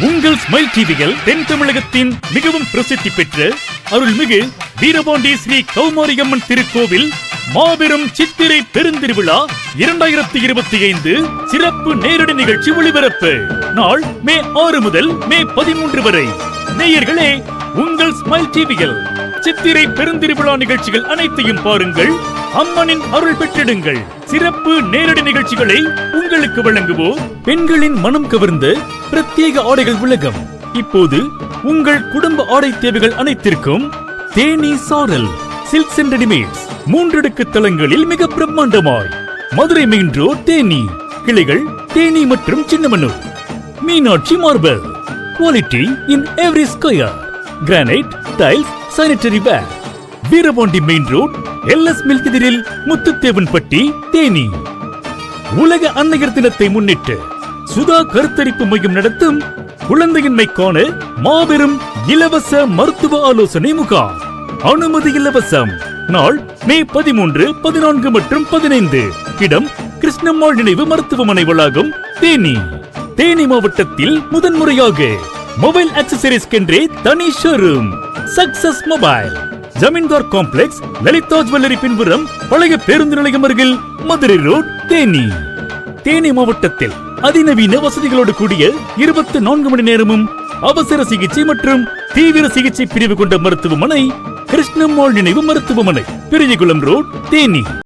உங்கள் ஸ்மைல் டிவியில் தென் தமிழகத்தின் மிகவும் பிரசித்தி பெற்ற அருள்மிகு வீரபாண்டி ஸ்ரீ கௌமாரியம்மன் திருக்கோவில் மாபெரும் சித்திரை பெருந்திருவிழா 2025 சிறப்பு நேரடி நிகழ்ச்சி ஒளிபரப்பு. நாள் மே 6 முதல் மே 13 வரை. நேயர்களே, உங்கள் ஸ்மைல் டிவியில் சித்திரை பெருந்திருவிழா நிகழ்ச்சிகள் அனைத்தையும் பாருங்கள். அம்மனின் அருள் பெற்றிடுங்கள். சிறப்பு நேரடி நிகழ்ச்சிகளை உங்களுக்கு வழங்குவோம். பெண்களின் மனம் கவர்ந்த பிரத்யேக ஆடைகள் உலகம். இப்போது உங்கள் குடும்ப ஆடை தேவைகள் அனைத்திற்கும் தேனி சாரல் சில்க்ஸ் அண்ட் ரெடிமேட்ஸ் 3 அடுக்கு தளங்களில் மிக பிரம்மாண்டமாய் மதுரை மெயின் ரோட் தேனி. கிளைகள் தேனி மற்றும் Chinnamanur. Meenakshi marble quality in every square. Granite tiles sanitary where. Veerapandi main road LS milk எதிரில் முத்துத்தேவன்பட்டி தேனி. உலக அன்னையர் தினத்தை முன்னிட்டு சுதா கருத்தரிப்பு மையம் நடத்தும் குழந்தையின்மைக்கான மாபெரும் இலவச மருத்துவ ஆலோசனை முகாம். அனுமதி இலவசம். நாள் மே 13, 14 மற்றும் 15. இடம் கிருஷ்ணம்மாள் நினைவு மருத்துவமனை வளாகம் தேனி. தேனி மாவட்டத்தில் முதன்முறையாக மொபைல் ஆக்சசரிஸ் கென்றே தனி ஷோரூம் சக்சஸ் மொபைல். ஜமீன்தார் காம்ப்ளெக்ஸ், லலிதா ஜுவல்லரி பின்புறம், பழைய பேருந்து நிலையம் அருகில், மதுரை ரோட் தேனி. தேனி மாவட்டத்தில் அதிநவீன வசதிகளோடு கூடிய 24 மணி நேரமும் அவசர சிகிச்சை மற்றும் தீவிர சிகிச்சை பிரிவு கொண்ட மருத்துவமனை கிருஷ்ணம்மாள் நினைவு மருத்துவமனை, பெரியகுளம் ரோட் தேனி.